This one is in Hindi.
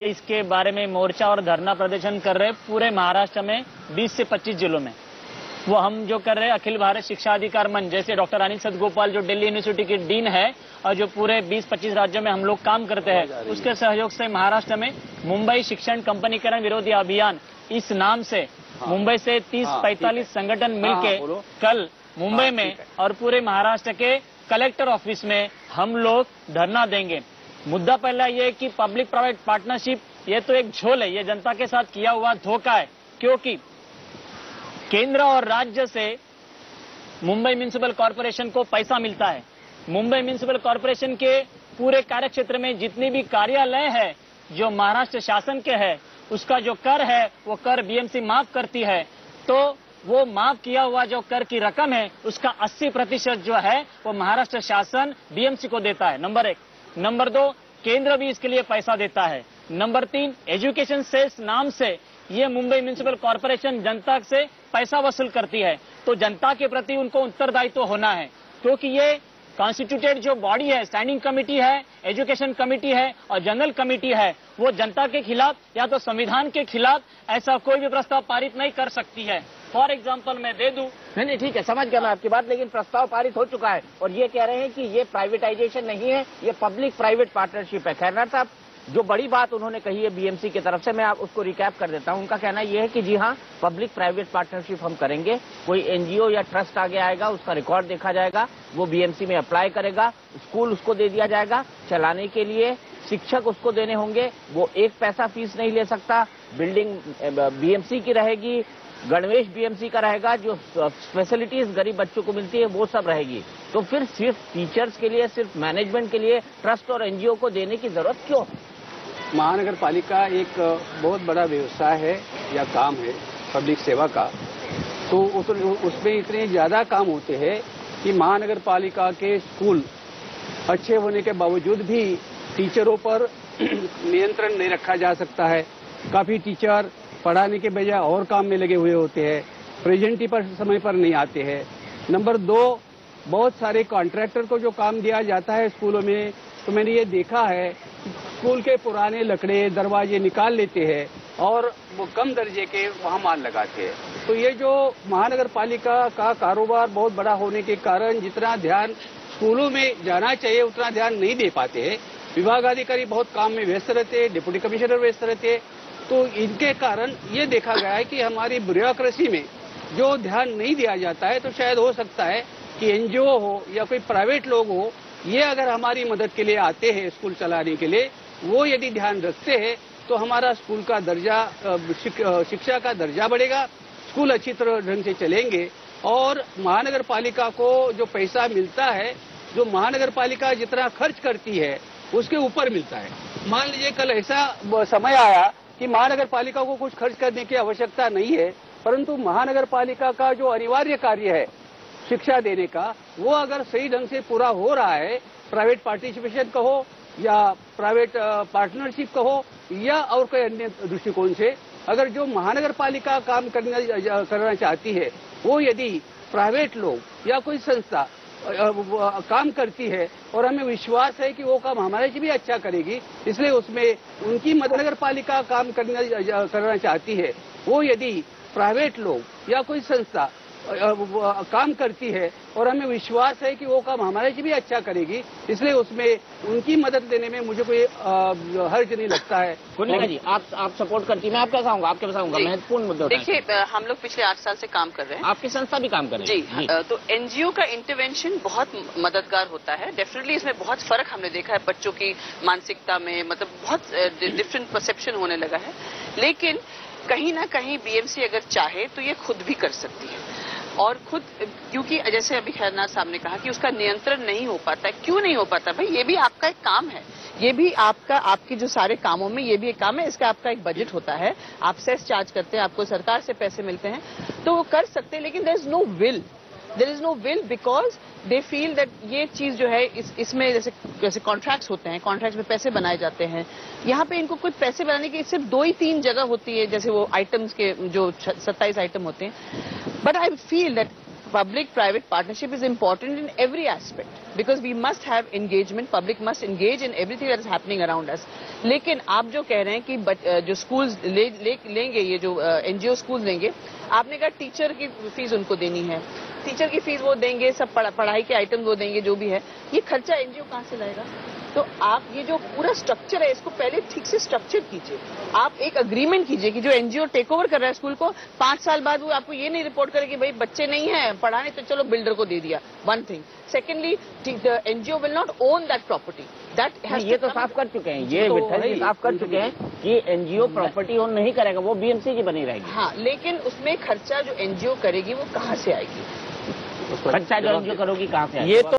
इसके बारे में मोर्चा और धरना प्रदर्शन कर रहे पूरे महाराष्ट्र में 20 से 25 जिलों में। वो हम जो कर रहे हैं अखिल भारत शिक्षा अधिकार मंच, जैसे डॉक्टर अनिल सतगोपाल जो दिल्ली यूनिवर्सिटी की डीन है और जो पूरे 20-25 राज्यों में हम लोग काम करते हैं, उसके सहयोग से महाराष्ट्र में मुंबई शिक्षण कंपनीकरण विरोधी अभियान इस नाम से मुंबई से 30-45 संगठन मिलके कल मुंबई में और पूरे महाराष्ट्र के कलेक्टर ऑफिस में हम लोग धरना देंगे। मुद्दा पहला ये है कि पब्लिक प्राइवेट पार्टनरशिप ये तो एक झोल है, ये जनता के साथ किया हुआ धोखा है, क्योंकि केंद्र और राज्य से मुंबई म्युनिसिपल कॉरपोरेशन को पैसा मिलता है। मुंबई म्युनिसिपल कॉरपोरेशन के पूरे कार्यक्षेत्र में जितनी भी कार्यालय है जो महाराष्ट्र शासन के है, उसका जो कर है वो कर बीएमसी माफ करती है। तो वो माफ किया हुआ जो कर की रकम है उसका 80% जो है वो महाराष्ट्र शासन बीएमसी को देता है, नंबर 1। नंबर 2, केंद्र भी इसके लिए पैसा देता है। नंबर 3, एजुकेशन सेल्स नाम से ये मुंबई म्युनिसिपल कॉरपोरेशन जनता से पैसा वसूल करती है। तो जनता के प्रति उनको उत्तरदायित्व होना है, क्योंकि ये कॉन्स्टिट्यूटेड जो बॉडी है, स्टैंडिंग कमेटी है, एजुकेशन कमेटी है और जनरल कमेटी है, वो जनता के खिलाफ या तो संविधान के खिलाफ ऐसा कोई भी प्रस्ताव पारित नहीं कर सकती है। फॉर एग्जाम्पल मैं दे दूं। नहीं ठीक है, समझ गया मैं आपकी बात, लेकिन प्रस्ताव पारित हो चुका है और ये कह रहे हैं कि ये प्राइवेटाइजेशन नहीं है, ये पब्लिक प्राइवेट पार्टनरशिप है। खैरनार साहब जो बड़ी बात उन्होंने कही है बीएमसी की तरफ से, मैं आप उसको रिकैप कर देता हूं। उनका कहना यह है कि जी हाँ, पब्लिक प्राइवेट पार्टनरशिप हम करेंगे। कोई एनजीओ या ट्रस्ट आगे आएगा, उसका रिकॉर्ड देखा जाएगा, वो बीएमसी में अप्लाई करेगा, स्कूल उसको दे दिया जाएगा चलाने के लिए, शिक्षक उसको देने होंगे, वो 1 पैसा फीस नहीं ले सकता, बिल्डिंग बीएमसी की रहेगी, गणवेश बीएमसी का रहेगा, जो फैसिलिटीज गरीब बच्चों को मिलती है वो सब रहेगी। तो फिर सिर्फ टीचर्स के लिए, सिर्फ मैनेजमेंट के लिए ट्रस्ट और एनजीओ को देने की जरूरत क्यों? महानगर पालिका एक बहुत बड़ा व्यवसाय है या काम है पब्लिक सेवा का, तो उसमें इतने ज्यादा काम होते हैं कि महानगर पालिका के स्कूल अच्छे होने के बावजूद भी टीचरों पर नियंत्रण नहीं रखा जा सकता है। काफी टीचर पढ़ाने के बजाय और काम में लगे हुए होते हैं, प्रेजेंटी पर समय पर नहीं आते हैं। नंबर 2, बहुत सारे कॉन्ट्रैक्टर को जो काम दिया जाता है स्कूलों में, तो मैंने ये देखा है स्कूल के पुराने लकड़े दरवाजे निकाल लेते हैं और वो कम दर्जे के वहां माल लगाते हैं। तो ये जो महानगर पालिका का कारोबार बहुत बड़ा होने के कारण जितना ध्यान स्कूलों में जाना चाहिए उतना ध्यान नहीं दे पाते हैं। विभागाधिकारी बहुत काम में व्यस्त रहते हैं, डिप्टी कमिश्नर व्यस्त रहते हैं। तो इनके कारण ये देखा गया है कि हमारी ब्यूरोक्रेसी में जो ध्यान नहीं दिया जाता है, तो शायद हो सकता है कि एनजीओ हो या कोई प्राइवेट लोग हो, ये अगर हमारी मदद के लिए आते हैं स्कूल चलाने के लिए, वो यदि ध्यान रखते हैं तो हमारा स्कूल का दर्जा, शिक्षा का दर्जा बढ़ेगा, स्कूल अच्छी तरह ढंग से चलेंगे और महानगर पालिका को जो पैसा मिलता है, जो महानगर पालिका जितना खर्च करती है उसके ऊपर मिलता है। मान लीजिए कल ऐसा समय आया कि महानगर पालिका को कुछ खर्च करने की आवश्यकता नहीं है, परंतु महानगर पालिका का जो अनिवार्य कार्य है शिक्षा देने का, वो अगर सही ढंग से पूरा हो रहा है, प्राइवेट पार्टिसिपेशन कहो या प्राइवेट पार्टनरशिप कहो या और कोई अन्य दृष्टिकोण से, अगर जो महानगर पालिका काम करना चाहती है वो यदि प्राइवेट लोग या कोई संस्था काम करती है और हमें विश्वास है कि वो काम हमारे से भी अच्छा करेगी, इसलिए उसमें उनकी नगर पालिका काम करना चाहती है, वो यदि प्राइवेट लोग या कोई संस्था काम करती है और हमें विश्वास है कि वो काम हमारे से भी अच्छा करेगी, इसलिए उसमें उनकी मदद देने में मुझे कोई हर्ज नहीं लगता है। जी आप सपोर्ट करती, मैं आपका बताऊंगा महत्वपूर्ण मुद्दा। देखिए हम लोग पिछले 8 साल से काम कर रहे हैं, आपकी संस्था भी काम कर रही है जी। तो एनजीओ का इंटरवेंशन बहुत मददगार होता है। डेफिनेटली इसमें बहुत फर्क हमने देखा है बच्चों की मानसिकता में, मतलब बहुत डिफरेंट परसेप्शन होने लगा है। लेकिन कहीं ना कहीं बीएमसी अगर चाहे तो ये खुद भी कर सकती है और खुद, क्योंकि जैसे अभी खैरनार साहब ने कहा कि उसका नियंत्रण नहीं हो पाता। क्यों नहीं हो पाता भाई? ये भी आपका एक काम है, ये भी आपके जो सारे कामों में ये भी एक काम है। इसका आपका एक बजट होता है, आप सेस चार्ज करते हैं, आपको सरकार से पैसे मिलते हैं, तो वो कर सकते हैं। लेकिन there is no will because they feel that ये चीज जो है इसमें जैसे कॉन्ट्रैक्ट्स होते हैं, कॉन्ट्रैक्ट्स में पैसे बनाए जाते हैं। यहाँ पे इनको कुछ पैसे बनाने की सिर्फ 2 ही 3 जगह होती है, जैसे वो आइटम्स के जो 27 आइटम होते हैं। But I feel that public private partnership is important in every aspect because we must have engagement, public must engage in everything that is happening around us. लेकिन आप जो कह रहे हैं कि जो स्कूल्स लेंगे, ये जो एनजीओ स्कूल लेंगे, आपने कहा टीचर की फीस उनको देनी है, टीचर की फीस वो देंगे, सब पढ़ाई के आइटम वो देंगे, जो भी है, ये खर्चा एनजीओ कहाँ से लाएगा? तो आप ये जो पूरा स्ट्रक्चर है इसको पहले ठीक से स्ट्रक्चर कीजिए। आप एक अग्रीमेंट कीजिए कि जो एनजीओ टेक ओवर कर रहा है स्कूल को, 5 साल बाद वो आपको ये नहीं रिपोर्ट करे कि भाई बच्चे नहीं हैं पढ़ाने, तो चलो बिल्डर को दे दिया। One thing. Secondly, the NGO will not own that property. ये तो साफ कर चुके हैं, ये विठल जी साफ कर चुके हैं कि एनजीओ प्रॉपर्टी ओन नहीं करेगा, वो बीएमसी की बनी रहेगी। हाँ, लेकिन उसमें खर्चा जो एनजीओ करेगी वो कहाँ से आएगी? खर्चा जो एनजीओ करोगी कहाँ से आएगी? ये तो